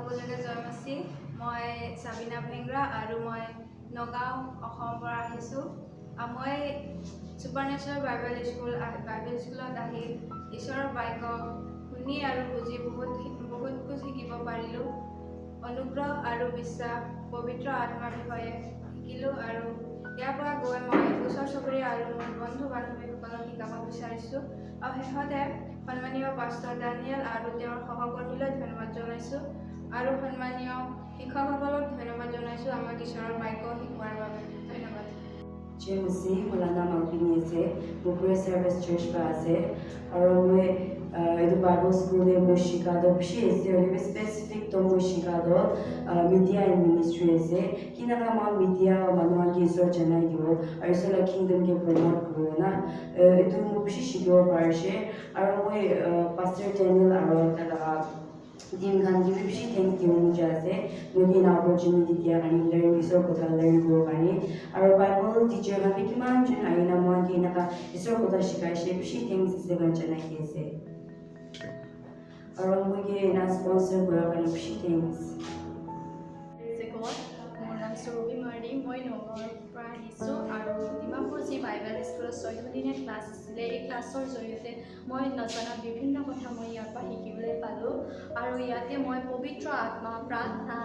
সকলোকে জয়মচি। মই সাবিনা ভেংৰা আৰু মই নগাঁও অসমৰ পৰা আহিছোঁ। মই ছুপাৰনেচাৰেল বাইবেল স্কুলত আহি ঈশ্বৰৰ বাক্য শুনি আৰু বুজি বহুত কুছ শিকিব পাৰিলোঁ। অনুগ্ৰহ আৰু বিশ্বাস পবিত্ৰ আত্মাৰ বিষয়ে শিকিলোঁ আৰু ইয়াৰ পৰা গৈ মই ওচৰ চুবুৰীয়া আৰু মোৰ বন্ধু বান্ধৱীসকলক শিকাব বিচাৰিছোঁ। আৰু শেষতে সন্মানীয় পাষ্টাৰ ডানিয়েল আৰু তেওঁৰ সহকৰ্মীলৈ ধন্যবাদ জনাইছোঁ আৰু সন্মানীয় শিক্ষকসকলক ধন্যবাদ জনাইছোঁ আমাক ঈশ্বৰৰ বাক্য শিকোৱাৰ বাবে। ধন্যবাদ। Jemsi, wala na magpinise, Bukure Service Church pa ase, aro moi edu Bible School de moi shikado, pshi ase, olive specific to moi shikado, media and ministry ase, kinaka ma media manwa ki isor janai dibo, aro isola kingdom ke promote kuro na, edu moi pshi shikibo parishe, aro moi Pastor Daniel aro talaga Dim Khan give pshi thank you muja ase, moi na opportunity dia kani learn isor kotha learn kuro kani, aro Bible teacher khan bi kiman jun aina moi ki naka isor kotha shikai she pshi thanks ase gan janai ki ase. Aro moi ki na sponsor kura kani pshi thanks. মোৰ নাম সুৰভি মাৰ্ডি। মই নগাঁৱৰ পৰা আহিছোঁ আৰু ডিমাপুৰ যি Bible স্কুলত 14 দিনীয়া ক্লাছ আছিলে, এই ক্লাছৰ জৰিয়তে মই নজনা বিভিন্ন কথা মই ইয়াৰ পৰা শিকিবলৈ পালোঁ আৰু ইয়াতে মই পবিত্ৰ আত্মা, প্ৰাৰ্থনা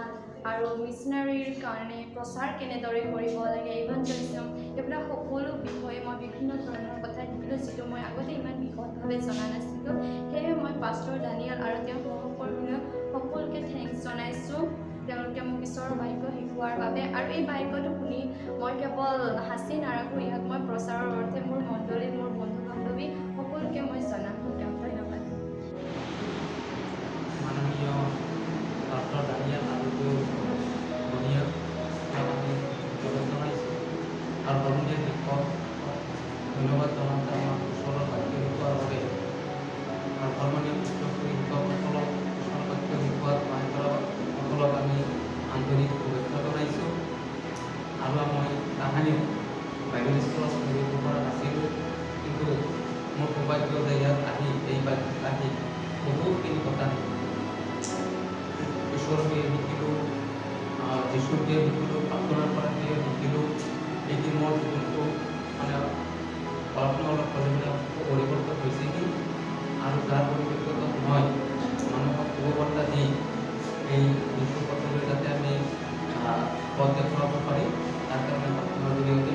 আৰু মিছনাৰীৰ কাৰণে প্ৰচাৰ কেনেদৰে কৰিব লাগে, ইভাঞ্জেলিজম, এইবিলাক সকলো বিষয়ে মই বিভিন্ন ধৰণৰ কথা শিকিলোঁ, যিটো মই আগতে ইমান বিশদভাৱে জনা নাছিলোঁ। সেয়েহে মই পাষ্টাৰ ডানিয়েল আৰু তেওঁৰ সহকৰ্মীলৈ সকলোকে থেংকছ জনাইছোঁ। তেওঁলোকে মোক ঈশ্বৰৰ বাক্য শিকোৱাৰ বাবে আৰু এই বাক্যটো শুনি মই কেৱল সাঁচি নাৰাখোঁ, ইয়াক মই প্ৰচাৰৰ অৰ্থে মোৰ মণ্ডলী, মোৰ বন্ধু বান্ধৱী সকলোকে মই জনাম। ধন্যবাদ। মাননীয় পাষ্টাৰ ডানিয়েল আৰু ধন্যবাদ জনাইছোঁ আৰু সন্মুখীন শিক্ষক ধন্যবাদ জনাইছোঁ আমাক ঈশ্বৰৰ বাক্য শিকোৱাৰ বাবে আৰু সন্মানীয় শিক্ষকসকলক ঈশ্বৰৰ বাক্য শিকোৱাত সহায় কৰা সকলক আমি আন্তৰিক শুভেচ্ছা জনাইছোঁ। আৰু মই তাহানিও বাইবেল স্কুলত পঢ়িব পৰা নাছিলোঁ, কিন্তু মোৰ সৌভাগ্য যে ইয়াত আহি এই বাক্যত আহি বহুতখিনি কথা ঈশ্বৰকে শিকিলোঁ, যীশুকে শিকিলোঁ, প্ৰাৰ্থনাৰ পৰা শিকিলোঁ। এইখিনি মোৰ জীৱনটো মানে অলপ পৰিৱৰ্তন হৈছে কি আৰু যাৰ পৰিৱৰ্তন মই মানুহক শুভবাৰ্তা দি এই যীশুৰ পথলৈ যাতে আমি পথ দেখুৱাব পাৰিম, তাৰ কাৰণে প্ৰাৰ্থনাৰ জৰিয়তে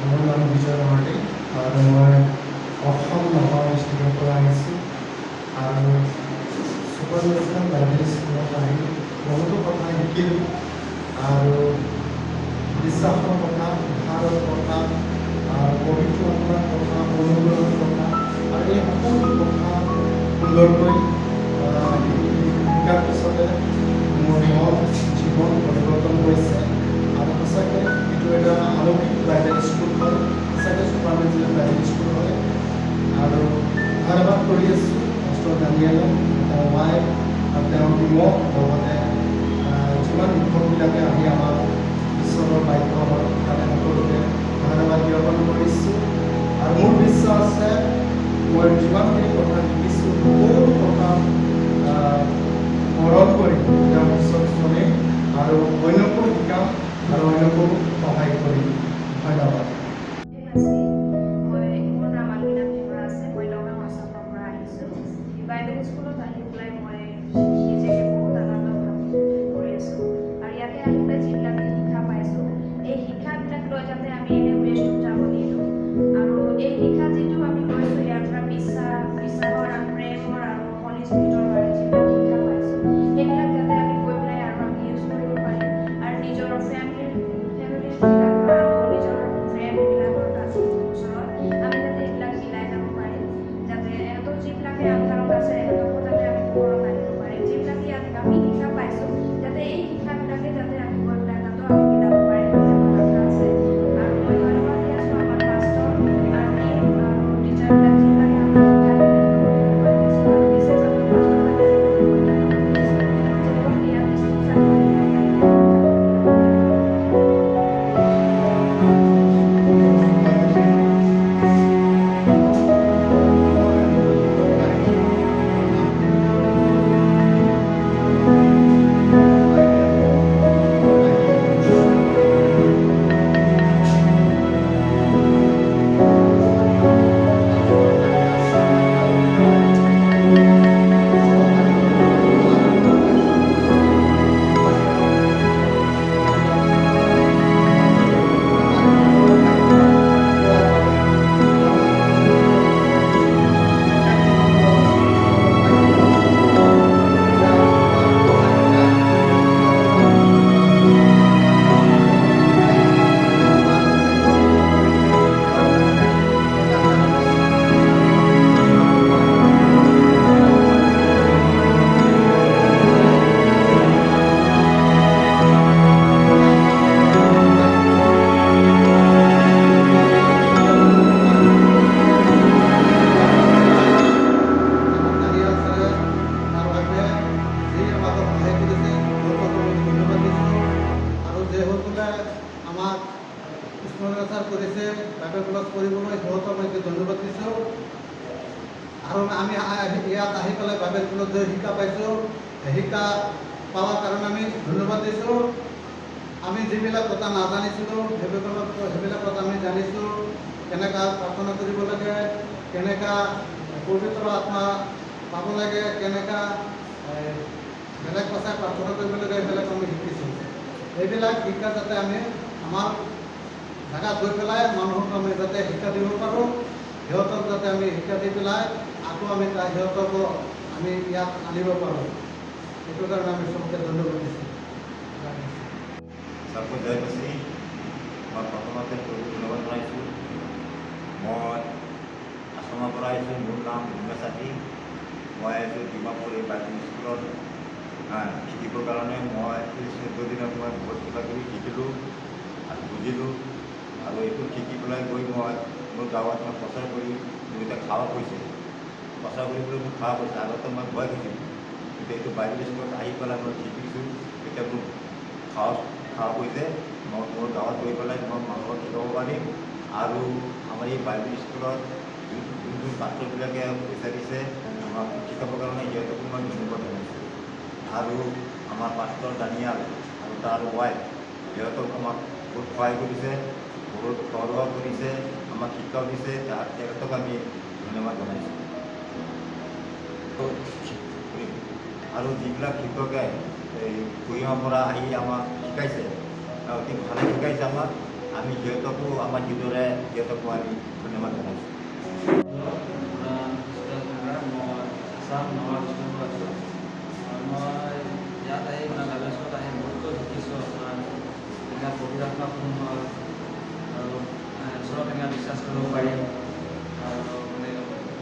মোৰ নাম বিজয় মাৰ্ডি আৰু মই অসম নগাঁও ডিষ্ট্ৰিক্টৰ পৰা আহিছোঁ আৰু ছুপাৰনেচাৰেল বাইবেল স্কুলত আহি বহুতো কথা শিকিলোঁ আৰু বিশ্বাসৰ কথা, উদ্ধাৰৰ কথা, পবিত্ৰ আত্মাৰ কথা, অনুগ্ৰহৰ কথা আৰু এই সকলো কথা সুন্দৰকৈ শিকাৰ পিছতে মোৰ মন জীৱন পৰিৱৰ্তন কৰিছে আৰু সঁচাকৈ এইটো এটা অলৌকিক বাইবেল স্কুল হয়, সঁচাকৈ ছুপাৰনেচাৰেল বাইবেল স্কুল হয় আৰু ধন্যবাদ কৰি আছোঁ পাষ্টাৰ ডানিয়েলক, তেওঁৰ ৱাইফ আৰু তেওঁৰ টিমক, লগতে যিমান শিক্ষকবিলাকে আহি আমাক ঈশ্বৰৰ বাক্য আমাক শিকালে সকলোকে ধন্যবাদ জ্ঞাপন কৰিছোঁ। আৰু মোৰ বিশ্বাস আছে মই যিমানখিনি কথা শিকিছোঁ সকলো কথা মৰণ কৰি তেওঁৰ পিছত চলিম আৰু অন্যকো শিকাম আৰু অন্যকো সহায় কৰিম। ধন্যবাদ। মোৰ নাম আলবিনা ভেংৰা আছে। মই নগাঁও আছামৰ পৰা আহিছোঁ। বাইবেল স্কুলত আহি পেলাই মই নিজকে বহুত আনন্দ ভাৱ কৰি আছোঁ আৰু ইয়াতে আহি পেলাই যিবিলাক শিক্ষা পাইছোঁ, এই শিক্ষাবিলাক লৈ যাতে আমি এনে ৱেষ্টত যাব নিদিওঁ আৰু এই শিক্ষা যিটো আমি লৈছোঁ ইয়াৰ পৰা বিশ্বাসৰ আৰু প্ৰেমৰ আৰু হলি স্পিৰিটৰ বাবে যিবিলাক শিক্ষা পাইছোঁ, সেইবিলাক যাতে আমি গৈ পেলাই আৰু আমি ইউজ কৰিব পাৰিম আৰু নিজৰ ফেমিলিবিলাকৰ আৰু নিজৰ ফ্ৰেণ্ডবিলাকৰ অত্যাচাৰ কৰিছে বাইবেল কলেজ পঢ়িবলৈ সিহঁতক মই ধন্যবাদ দিছোঁ। আৰু আমি ইয়াত আহি পেলাই বাইবেল কলেজত শিক্ষা পাইছোঁ, শিক্ষা পাৱাৰ কাৰণে আমি ধন্যবাদ দিছোঁ। আমি যিবিলাক কথা নাজানিছিলোঁ সেইবিলাক কথা আমি জানিছোঁ, কেনেকুৱা প্ৰাৰ্থনা কৰিব লাগে, কেনেকুৱা পবিত্ৰ আত্মা পাব লাগে, কেনেকুৱা বেলেগ ভাষাই প্ৰাৰ্থনা কৰিব লাগে, এইবিলাক আমি শিকিছোঁ। এইবিলাক শিক্ষা যাতে আমি আমাৰ জেগাত গৈ পেলাই মানুহক আমি যাতে শিক্ষা দিব পাৰোঁ, সিহঁতক যাতে আমি শিক্ষা দি পেলাই আকৌ আমি সিহঁতকো আমি ইয়াত আনিব পাৰোঁ, সেইটো কাৰণে আমি চবকে ধন্যবাদ দিছোঁ। सबको जय मसीह। मैं प्रथमते धन्यवाद जनाइছোঁ। मैं आसाমৰ পৰা আহিছোঁ। মোৰ নাম ভূমিকা সাথী। মই আহিছোঁ ডিমাপুৰ এই বাইবেল স্কুলত শিকিবৰ কাৰণে। মই 14 দিনত মই বহুত কিবা কিবি শিকিলোঁ আৰু বুজিলোঁ, আৰু এইটো শিকি পেলাই গৈ মই মোৰ গাঁৱত মই প্ৰচাৰ কৰি মোৰ এতিয়া খাওয়া হৈছে। প্ৰচাৰ কৰিবলৈ মোৰ খাওয়া হৈছে। আগতে মই ভয় খাইছিলোঁ, কিন্তু এইটো বাইবেল স্কুলত আহি পেলাই মই শিকিছোঁ। এতিয়া মোৰ খাওয়া হৈছে। মই মোৰ গাঁৱত গৈ পেলাই মই মানুহক শিকাব পাৰিম, আৰু আমাৰ এই বাইবেল স্কুলত যোন পাত্ৰবিলাকে পইচা দিছে আমাক শিকাবৰ কাৰণে সিহঁতকো মই ধন্যবাদ জনাইছোঁ। আৰু আমাৰ পাষ্টৰ দানিয়াল আৰু তাৰ ৱাইফ সিহঁতক আমাক বহুত সহায় কৰিছে, বহুত খোৱা বোৱা কৰিছে, আমাক শিক্ষাও দিছে, তেখেতক আমি ধন্যবাদ জনাইছোঁ। আৰু যিবিলাক শিক্ষকে এই কুহিমাৰ পৰা আহি আমাক শিকাইছে, অতি ভালে শিকাইছে আমাক, আমি সিহঁতকো আমাৰ যিদৰে সিহঁতকো আমি ধন্যবাদ জনাইছোঁ। মই ইয়াত আহি বাইবেল স্কুলত আহি বহুতো শিকিছোঁ। আপোনাৰ কেনেকৈ পবিত্ৰাত্মাপূৰ্ণ হ'ল, আৰু ঈশ্বৰক কেনেকৈ বিশ্বাস কৰিব পাৰিম, আৰু মানে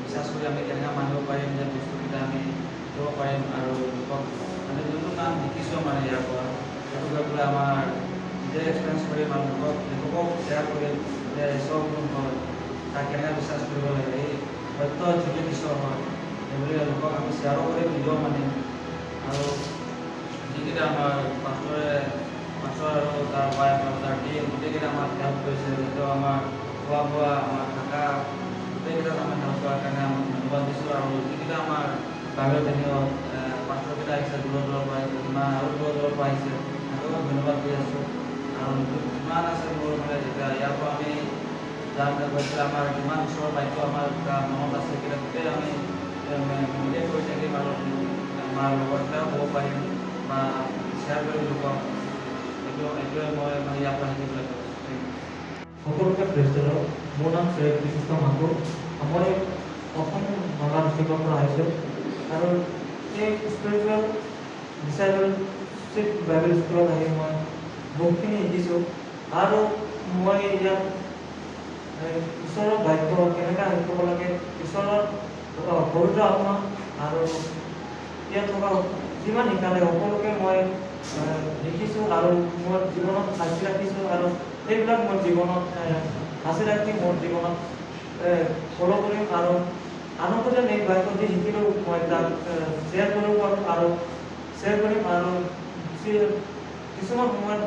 বিশ্বাস কৰি আমি কেনেকৈ মানিব পাৰিম যে বস্তুকেইটা আমি শিকিব পাৰিম, আৰু লোকক মানে যোনটো কাম শিকিছোঁ মানে ইয়াৰ পৰা সেইটো গৈ পেলাই আমাৰ নিজে এক্সপিৰিয়েঞ্চ কৰি লোকক শ্বেয়াৰ কৰিম যে ঈশ্বৰ কোন হয়, তাক কেনেকৈ বিশ্বাস কৰিব লাগে, এই সত্য যোগে ঈশ্বৰ হয় সেইবুলি লোকক আমি শ্বেয়াৰো কৰিম, নিজেও মানিম। আৰু যিকেইটা আমাৰ পাষ্টৰ আৰু তাৰ ৱাইফ আৰু তাৰ টিম গোটেইকেইটা আমাক হেল্প কৰিছে, যিহেতু আমাৰ খোৱা বোৱা, আমাৰ থাকা গোটেইকেইটাত আমি হেল্প কৰাৰ কাৰণে আমি ধন্যবাদ দিছোঁ। আৰু যিকেইটা আমাৰ বাইবেল ট্ৰেইনিঙত পাষ্টৰকেইটা আহিছে দূৰৰ পৰা, কিমান আৰু দূৰৰ পৰা আহিছে, সিহঁতকো ধন্যবাদ দি আছোঁ। আৰু কিমান আছে মোৰ মানে যেতিয়া ইয়াৰ পৰা আমি যাম গৈ পেলাই আমাৰ কিমান ঈশ্বৰৰ বাক্য আমাৰ মনত আছে, সেইকেইটা গোটেই আমি মেডিটেট কৰি থাকিম, আৰু আমাৰ লগৰকেইটাও ক'ব পাৰিম বা শ্বেয়াৰ কৰি লোকক। এইটোৱে মই মানে ইয়াৰ পৰা শিকিবলৈ পাইছোঁ। সকলোকে প্ৰেছ দিলোঁ। মোৰ নাম শ্ৰীকৃষ্ণ মাকু। মই অসম নগাঁও ডিষ্ট্ৰিক্টৰ পৰা আহিছোঁ, আৰু এই স্পিৰিচুৱেল ডিচাইবলশ্বিপ বাইবেল স্কুলত আহি মই বহুতখিনি শিকিছোঁ। আৰু মই ইয়াত ঈশ্বৰৰ বাক্য কেনেকৈ শিকিব লাগে, ঈশ্বৰৰ পবিত্ৰ আত্মা আৰু ইয়াত থকা যিমান শিকালে সকলোকে মই দেখিছোঁ, আৰু মোৰ জীৱনত সাঁচি ৰাখিছোঁ, আৰু সেইবিলাক মোৰ জীৱনত সাঁচি ৰাখি মোৰ জীৱনত ফ'ল' কৰিম, আৰু আনকো যেন এই বাক্য যি শিকিলোঁ মই তাক শ্বেয়াৰ কৰিব পাৰোঁ, আৰু শ্বেয়াৰ কৰিম। আৰু কিছুমান সময়ত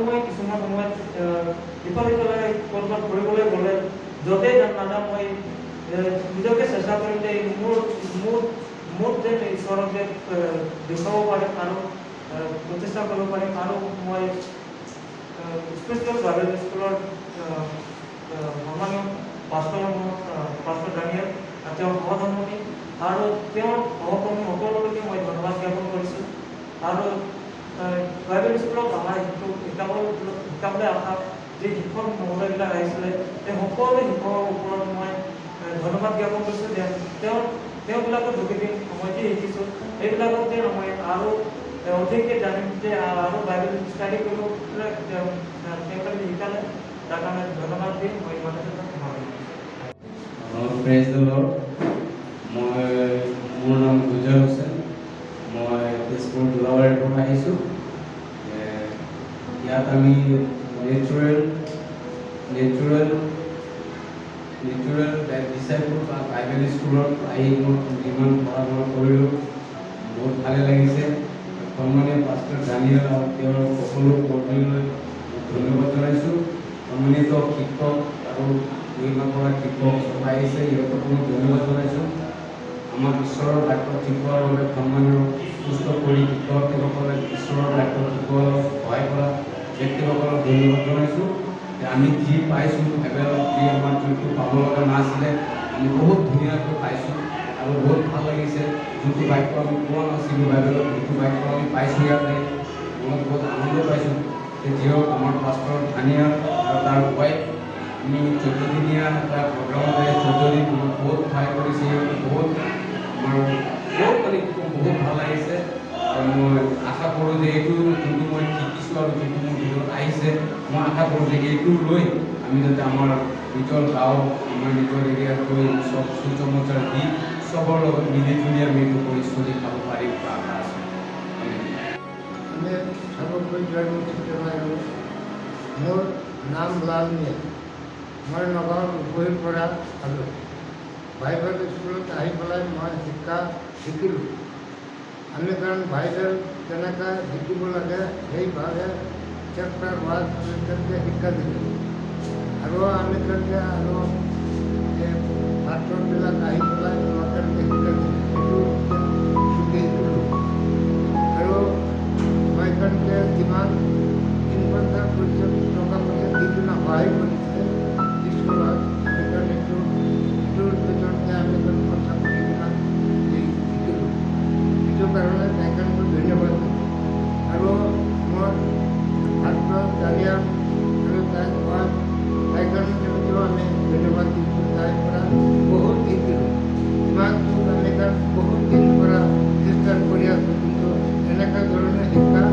মই ইফালে ক'ৰবাত ফুৰিবলৈ গ'লে য'তেই নাযাওঁ মই নিজকে চেষ্টা কৰিম যে মোৰ যে ঈশ্বৰক যে দেখুৱাব পাৰিম আৰু প্ৰতিষ্ঠা কৰিব পাৰিম। আৰু মই স্পিৰিচুৱেল বাইবেল স্কুলৰ সন্মানীয় পাষ্টৰ দানিয়েল তেওঁৰ সহধৰ্মী আৰু তেওঁৰ সহকৰ্মী সকলোকে মই ধন্যবাদ জ্ঞাপন কৰিছোঁ। আৰু বাইবেল স্কুলত আমাৰ শিকাবলৈ অহা যি শিক্ষক মহোদয়বিলাক আহিছিলে, সেই সকলো শিক্ষকৰ ওপৰত মই ধন্যবাদ জ্ঞাপন কৰিছোঁ যে তেওঁবিলাকৰ যোগেদি মই যি শিকিছোঁ এইবিলাকক যে মই আৰু অধিককৈ জানিম, যে আৰু বাইবেল ষ্টাডি কৰিব তেওঁবিলাকে শিকালে, তাৰ কাৰণে ধন্যবাদ দি মই ইমানতে প্ৰেজ দ্য লৰ্ড। মোৰ নাম উজ্জ্বল হুছেইন। মই তেজপুৰ দুলাবাৰীৰ পৰা আহিছোঁ। ইয়াত আমি নেচুৰেল ডিচাইপল বা বাইবেল স্কুলত আহি মই যিমান পঢ়া শুনা কৰিলোঁ বহুত ভালে লাগিছে। সন্মানীয় পাষ্টাৰ দানিয়েল আৰু তেওঁৰ সকলো কৰ্মীলৈ ধন্যবাদ জনাইছোঁ। সন্মানিত শিক্ষক আৰু নিৰ্মাণ কৰা শিক্ষক সবাই আহিছে, ইহঁতকো মই ধন্যবাদ জনাইছোঁ। আমাক ঈশ্বৰৰ বাক্য শিকোৱাৰ বাবে সন্মানীয় সুস্থ কৰি শিক্ষাৰ্থীসকলে ঈশ্বৰৰ বাক্য শিকোৱাত সহায় কৰা ব্যক্তিসকলক ধন্যবাদ জনাইছোঁ। আমি যি পাইছোঁ এবাৰ যি আমাৰ যোনটো পাব লগা নাছিলে আমি বহুত ধুনীয়াকৈ পাইছোঁ আৰু বহুত ভাল লাগিছে। যোনটো বাক্য আমি পোৱা নাছিলোঁ বাইবেলত, সেইটো বাক্য আমি পাইছোঁ ইয়াতে, মনত বহুত আনন্দ পাইছোঁ। যিহওক আমাৰ পাষ্টাৰ ধানিয়া আৰু তাৰ ৱাইফ, আমি 14 দিনীয়া এটা প্ৰগ্ৰামতে 14 দিন বহুত সহায় কৰিছে, বহুত আমাৰ বহুত মানে বহুত ভাল লাগিছে। মই আশা কৰোঁ যে এইটো যোনটো মই শিকিছোঁ আৰু যোনটো মোৰ ভিতৰত আহিছে, মই আশা কৰোঁ যে এইটো লৈ আমি যাতে আমাৰ নিজৰ গাঁও, আমাৰ নিজৰ এৰিয়াত গৈ চব সূৰ্যমন্ত্ৰৰ দি চবৰ লগত মিলি জুলি আমি এইটো কৰি চলি খাব পাৰিম বা আশা আছে। আমি সৰ্বকৈ জন্ম মোৰ নাম লাল মিয়া। মই নগাঁৱৰ উপহিৰ পৰা আছোঁ। বাইবেল স্কুলত আহি পেলাই মই শিক্ষা শিকিলোঁ। আমি কাৰণ বাইবেল কেনেকৈ শিকিব লাগে সেইভাৱে চেপ্টাৰ ৱাইজ আমি তেনেকৈ শিক্ষা দিলোঁ। আৰু আমি তেনেকৈ আৰু ছাত্ৰবিলাক আহি পেলাই আমাক তেনেকৈ শিক্ষা দিলোঁ, সেইটো ছুটি শিকিলোঁ। আৰু মই তেনেকৈ যিমান ইনভেষ্টাৰ কৰিছে টকা পইচা দি কিনে সহায় কৰিছে স্কুলত, আমি কাৰণ এইটোৰ ভিতৰতে আমি খৰচা কৰি কিনে শিকিলোঁ। সেইটো কাৰণে তাইকাৰণে ধন্যবাদ দিওঁ। আৰু মই পাষ্টাৰ দানিয়েল আৰু তাইক তাইকাৰণে আমি ধন্যবাদ দিছোঁ। তাইৰ পৰা বহুত শিকিলোঁ। ইমানটো আমি তাত বহুত দিন পৰা চেষ্টা কৰি আছোঁ, কিন্তু এনেকুৱা ধৰণে শিক্ষা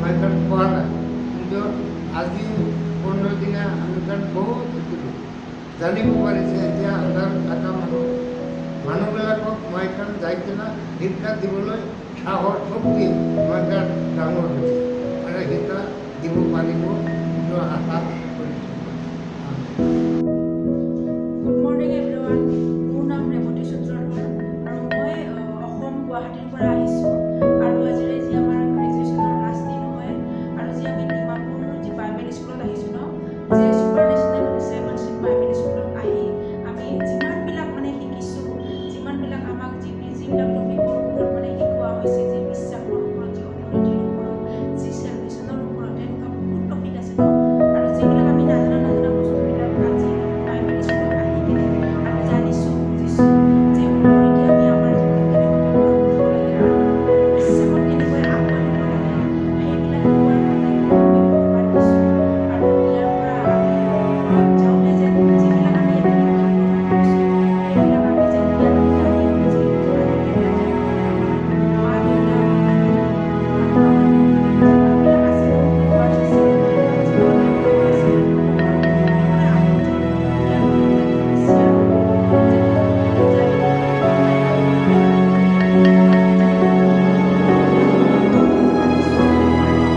মই তাত পোৱা নাই। কিন্তু আজি 15 দিনা আমি তাত বহুত শিকিলোঁ, জানিব পাৰিছে। এতিয়া আন্ধাৰত থকা মানুহবিলাকক মই তাত যাই কিনে শিক্ষা দিবলৈ সাহস শক্তি মই তাত ডাঙৰ হৈছে আৰু শিক্ষা দিব পাৰিব সেইটো আশা কৰিছোঁ। Good morning everyone. মোৰ নাম ৰেৱতী সূত্ৰধৰ আৰু মই অসম গুৱাহাটীৰ পৰা আহিছোঁ। আৰু আজিৰে যি আমাৰ গ্ৰেজুৱেশ্যনৰ লাষ্ট দিন হয় আৰু যি আমি ডিমাপুৰ যি বাইবেল স্কুলত আহিছোঁ ন, যে ছুপাৰ নেশ্যনেল ডিচাইপলশ্বিপ বাইবেল স্কুলত আহি আমি যিমানবিলাক মানে শিকিছোঁ, যিমানবিলাক আমাক যিবিলাক টপিকৰ ওপৰত মানে শিকোৱা হৈছে, যি বিশ্বাসৰ ওপৰত, যি অথৰিটিৰ ওপৰত, যি চেলভেশ্যনৰ ওপৰত, তেনেকুৱা বহুত টপিক আছে ন। আৰু যিবিলাক আমি নাজানা বস্তুবিলাক আজি বাইবেল স্কুলত আহি কিনে আমি জানিছোঁ, বুজিছোঁ যে অথৰিটি আমি আমাৰ জীৱনত কেনেকৈ ব্যৱহাৰ কৰিব লাগে আৰু বিশ্বাসত কেনেকৈ আগবাঢ়িব লাগে, সেইবিলাক শিকোৱাৰ কাৰণে বহুতকে ধন্যবাদ দিছোঁ। আৰু ইয়াৰ পৰা আমি ঘৰত যাওঁতে যেন যিবিলাক আমি ইয়াতে শিকিব লগা হৈছোঁ, সেইবিলাক আমি যেন ইয়াত জানি বুজি আৰু সেইবিলাক যেন আমি আমাৰ মা দেউতা বা আমাৰ যিমানবিলাক আছে ন, মেম্বাৰ্ছ আছে, আমাৰ যিমানবিলাক মানুহ আছে, ঘৰৰ সকলোৰে আগত যেন ইয়াৰ কথাবিলাক যেন শ্বেয়াৰ কৰোঁ, যেন সকলোকে বুজাই দিওঁ, বুজাই আৰু আমি মানুহক যেন পাৰ্টিচিপেট কৰিব পাৰোঁ আমাৰ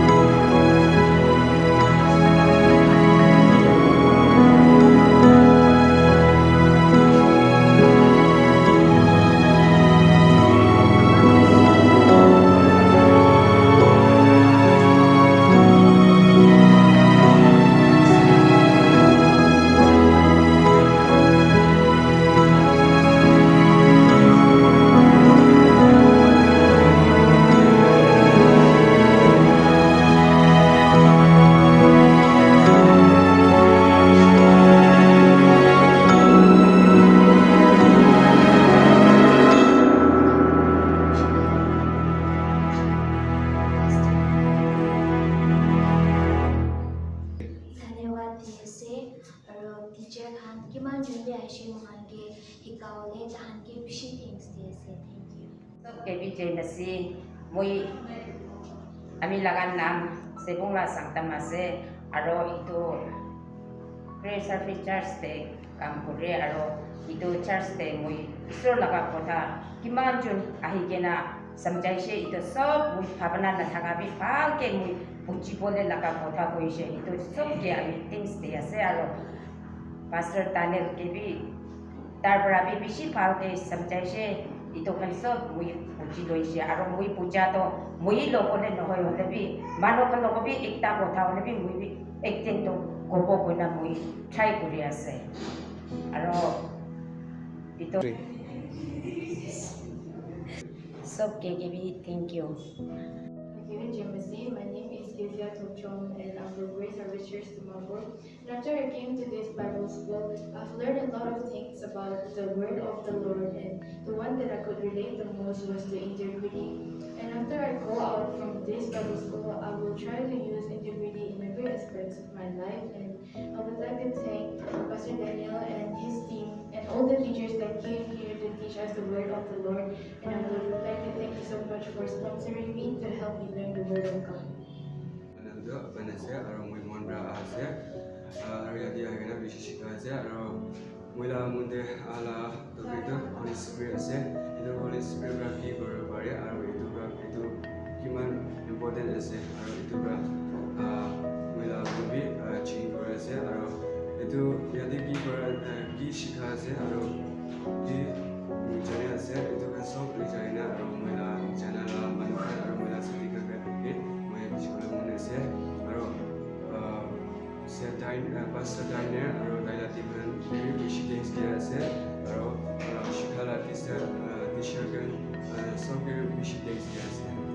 धन्यवाद दिएছে আৰু টিচাৰ খান কিমান জলদি আহিছে মহানকে শিকাবলৈ তাহানকে বেছি থ্যাংকস দিয়েছে। Thank you. KBJ nasi moi ami lagan nam sebungla sangtam ase aro itu prayer service church te kam kore aro itu church te moi isor laga kotha kiman jun ahikena samjaise itu sob moi bhabana na thakabi bhalke moi buchibole laga kotha koise itu sob ke ami things de ase aro pastor Daniel kebi tar para bi bishi bhalke samjaise itu kan sob moi বুজি লৈছে আৰু মই পূজাটো মই লগতে নহয় হ'লে B মানুহৰ লগত বি একটা কথা হ'লে বি মই একদিনটো ক'ব গ'লে মই ট্ৰাই কৰি আছে আৰু এইটো চব KB thank you Given Jemasi, my name is Kezia Tokchong and I'm from Grace Service Church Dimapur. And after I came to this Bible school, I've learned a lot of things about the word of the Lord, and the one that I could relate the most was the integrity. And after I go out from this Bible school, I will try to use integrity in every aspect of my life. And I would like to thank Pastor Daniel and his team and all the teachers that came here to teach us the word of the Lord. And I would like to thank you so much for sponsoring me to help me learn the word of God. Anando banase aro moi monra ase aro yadi agena bishishika ase aro moila munde ala tobito Holy Spirit ase itu Holy Spirit ra ki kore pare aro itu kiman important ase aro itu ra moila mubi change kore ase aro itu yadi ki kore ki shika ase aro ki jane ase itu ka sob rijana aro moila jana la manuka aro moila satika ka ke Sekolah mana saya, aro saya pastor diner, aro daya tiban dari bisnis dia saya, aro sekolah teacher kan, so ke bisnis dia saya.